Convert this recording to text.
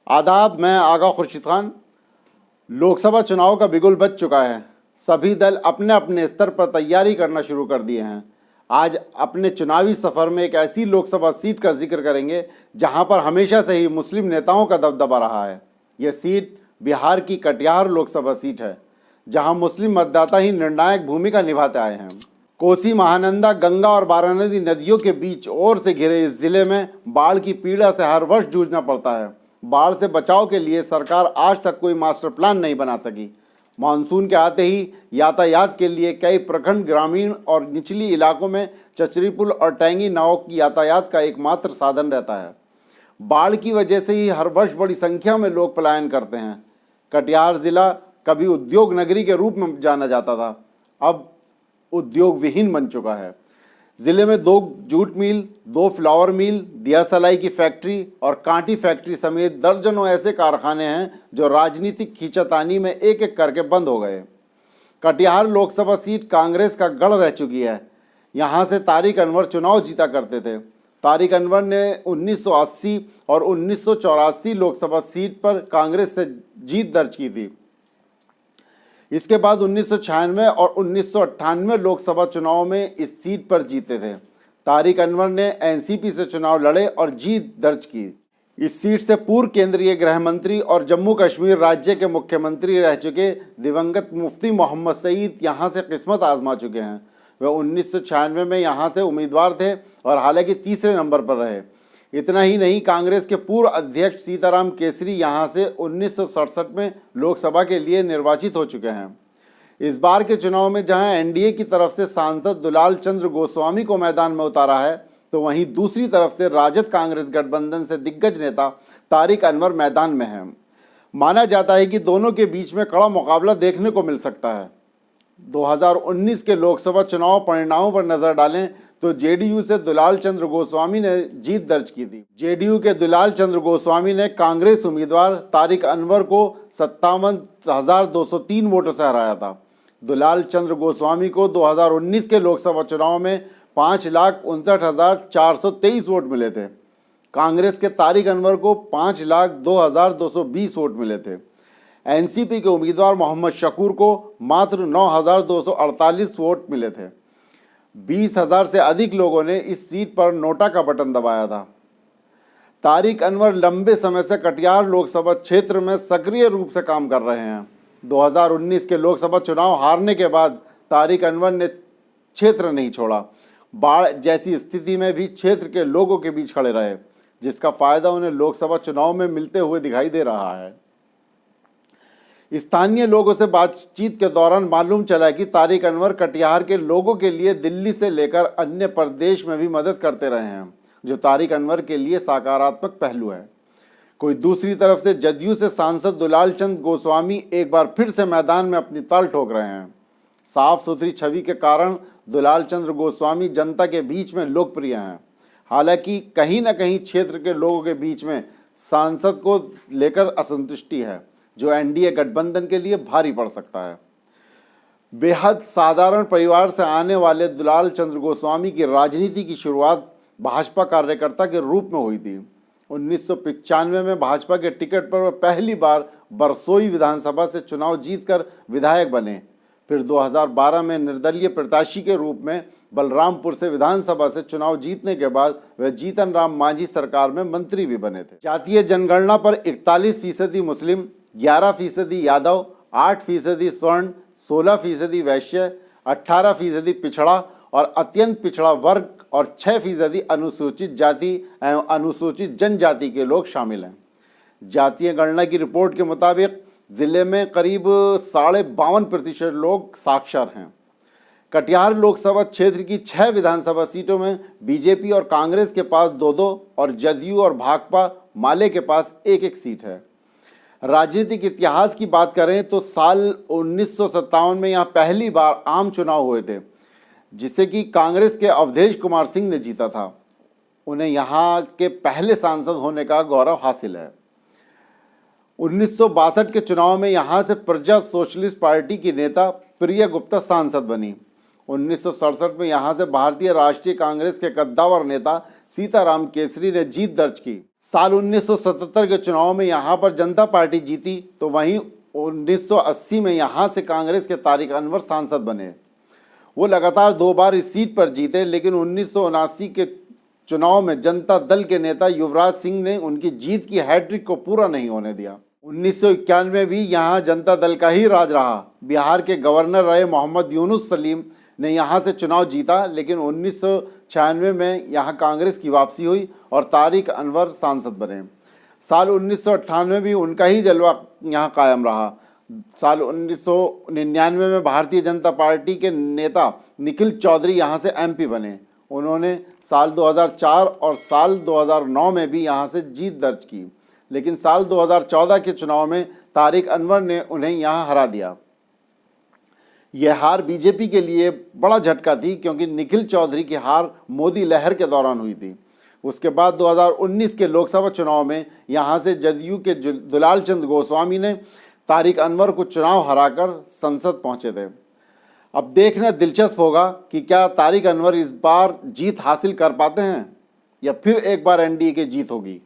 आदाब, मैं आगा खुर्शीद खान। लोकसभा चुनाव का बिगुल बज चुका है। सभी दल अपने अपने स्तर पर तैयारी करना शुरू कर दिए हैं। आज अपने चुनावी सफ़र में एक ऐसी लोकसभा सीट का जिक्र करेंगे जहां पर हमेशा से ही मुस्लिम नेताओं का दबदबा रहा है। यह सीट बिहार की कटिहार लोकसभा सीट है, जहां मुस्लिम मतदाता ही निर्णायक भूमिका निभाते आए हैं। कोसी, महानंदा, गंगा और वाराणसी नदियों के बीच ओर से घिरे इस जिले में बाढ़ की पीड़ा से हर वर्ष जूझना पड़ता है। बाढ़ से बचाव के लिए सरकार आज तक कोई मास्टर प्लान नहीं बना सकी। मानसून के आते ही यातायात के लिए कई प्रखंड, ग्रामीण और निचली इलाकों में चचरी पुल और टैंगी नावों की यातायात का एकमात्र साधन रहता है। बाढ़ की वजह से ही हर वर्ष बड़ी संख्या में लोग पलायन करते हैं। कटिहार जिला कभी उद्योग नगरी के रूप में जाना जाता था, अब उद्योग विहीन बन चुका है। जिले में 2 जूट मिल, 2 फ्लावर मिल, दिया सलाई की फैक्ट्री और कांटी फैक्ट्री समेत दर्जनों ऐसे कारखाने हैं जो राजनीतिक खींचातानी में एक एक करके बंद हो गए। कटिहार लोकसभा सीट कांग्रेस का गढ़ रह चुकी है। यहाँ से तारिक अनवर चुनाव जीता करते थे। तारिक अनवर ने 1980 और 1984 लोकसभा सीट पर कांग्रेस से जीत दर्ज की थी। इसके बाद 1996 और 1998 लोकसभा चुनाव में इस सीट पर जीते थे। तारिक अनवर ने एनसीपी से चुनाव लड़े और जीत दर्ज की। इस सीट से पूर्व केंद्रीय गृह मंत्री और जम्मू कश्मीर राज्य के मुख्यमंत्री रह चुके दिवंगत मुफ्ती मोहम्मद सईद यहां से किस्मत आजमा चुके हैं। वे 1996 में यहां से उम्मीदवार थे और हालांकि तीसरे नंबर पर रहे। इतना ही नहीं, कांग्रेस के पूर्व अध्यक्ष सीताराम केसरी यहां से 1967 में लोकसभा के लिए निर्वाचित हो चुके हैं। इस बार के चुनाव में जहां एनडीए की तरफ से सांसद दुलाल चंद्र गोस्वामी को मैदान में उतारा है, तो वहीं दूसरी तरफ से राजद कांग्रेस गठबंधन से दिग्गज नेता तारिक अनवर मैदान में हैं। माना जाता है कि दोनों के बीच में कड़ा मुकाबला देखने को मिल सकता है। 2019 के लोकसभा चुनाव परिणामों पर नजर डालें तो जेडीयू से दुलाल चंद्र गोस्वामी ने जीत दर्ज की थी। जेडीयू के दुलाल चंद्र गोस्वामी ने कांग्रेस उम्मीदवार तारिक अनवर को 57,203 वोटों से हराया था। दुलाल चंद्र गोस्वामी को 2019 के लोकसभा चुनाव में 5,59,423 वोट मिले थे। कांग्रेस के तारिक अनवर को 5,02,220 वोट मिले थे। एनसीपी के उम्मीदवार मोहम्मद शकूर को मात्र 9,248 वोट मिले थे। 20,000 से अधिक लोगों ने इस सीट पर नोटा का बटन दबाया था। तारिक अनवर लंबे समय से कटिहार लोकसभा क्षेत्र में सक्रिय रूप से काम कर रहे हैं। 2019 के लोकसभा चुनाव हारने के बाद तारिक अनवर ने क्षेत्र नहीं छोड़ा। बाढ़ जैसी स्थिति में भी क्षेत्र के लोगों के बीच खड़े रहे, जिसका फायदा उन्हें लोकसभा चुनाव में मिलते हुए दिखाई दे रहा है। स्थानीय लोगों से बातचीत के दौरान मालूम चला कि तारिक अनवर कटिहार के लोगों के लिए दिल्ली से लेकर अन्य प्रदेश में भी मदद करते रहे हैं, जो तारिक अनवर के लिए सकारात्मक पहलू है। कोई दूसरी तरफ से जदयू से सांसद दुलाल चंद गोस्वामी एक बार फिर से मैदान में अपनी ताल ठोक रहे हैं। साफ सुथरी छवि के कारण दुलाल चंद्र गोस्वामी जनता के बीच में लोकप्रिय हैं। हालांकि कहीं न कहीं क्षेत्र के लोगों के बीच में सांसद को लेकर असंतुष्टि है, जो एनडीए गठबंधन के लिए भारी पड़ सकता है। बेहद साधारण परिवार से आने वाले दुलाल चंद्र गोस्वामी की राजनीति की शुरुआत भाजपा कार्यकर्ता के रूप में हुई थी। 1995 में भाजपा के टिकट पर वह पहली बार बरसोई विधानसभा से चुनाव जीतकर विधायक बने। फिर 2012 में निर्दलीय प्रत्याशी के रूप में बलरामपुर से विधानसभा से चुनाव जीतने के बाद वह जीतन राम मांझी सरकार में मंत्री भी बने थे। जातीय जनगणना पर 41% मुस्लिम, 11% यादव, 8% स्वर्ण, 16% वैश्य, 18% पिछड़ा और अत्यंत पिछड़ा वर्ग और 6% अनुसूचित जाति एवं अनुसूचित जनजाति के लोग शामिल हैं। जातीय गणना की रिपोर्ट के मुताबिक जिले में करीब 52.5% लोग साक्षर हैं। कटिहार लोकसभा क्षेत्र की 6 विधानसभा सीटों में बीजेपी और कांग्रेस के पास 2-2 और जदयू और भाकपा माले के पास 1-1 सीट है। राजनीतिक इतिहास की बात करें तो साल 1957 में यहाँ पहली बार आम चुनाव हुए थे, जिसे कि कांग्रेस के अवधेश कुमार सिंह ने जीता था। उन्हें यहाँ के पहले सांसद होने का गौरव हासिल है। 1962 के चुनाव में यहाँ से प्रजा सोशलिस्ट पार्टी की नेता प्रिया गुप्ता सांसद बनी। 1967 में यहाँ से भारतीय राष्ट्रीय कांग्रेस के कद्दावर नेता सीताराम केसरी ने जीत दर्ज की। साल 1977 के चुनाव में यहाँ पर जनता पार्टी जीती, तो वहीं 1980 में यहाँ से कांग्रेस के तारिक अनवर सांसद बने। वो लगातार 2 बार इस सीट पर जीते, लेकिन 1979 के चुनाव में जनता दल के नेता युवराज सिंह ने उनकी जीत की हैट्रिक को पूरा नहीं होने दिया। 1991 में भी यहाँ जनता दल का ही राज रहा। बिहार के गवर्नर रहे मोहम्मद यूनुस सलीम ने यहाँ से चुनाव जीता, लेकिन 1996 में यहाँ कांग्रेस की वापसी हुई और तारिक अनवर सांसद बने। साल 1998 में भी उनका ही जलवा यहाँ कायम रहा। साल 1999 में भारतीय जनता पार्टी के नेता निखिल चौधरी यहाँ से एमपी बने। उन्होंने साल 2004 और साल 2009 में भी यहाँ से जीत दर्ज की, लेकिन साल 2014 के चुनाव में तारिक अनवर ने उन्हें यहाँ हरा दिया। यह हार बीजेपी के लिए बड़ा झटका थी, क्योंकि निखिल चौधरी की हार मोदी लहर के दौरान हुई थी। उसके बाद 2019 के लोकसभा चुनाव में यहाँ से जदयू के दुलाल चंद गोस्वामी ने तारिक अनवर को चुनाव हराकर संसद पहुँचे थे। अब देखना दिलचस्प होगा कि क्या तारिक अनवर इस बार जीत हासिल कर पाते हैं या फिर एक बार एनडीए की जीत होगी।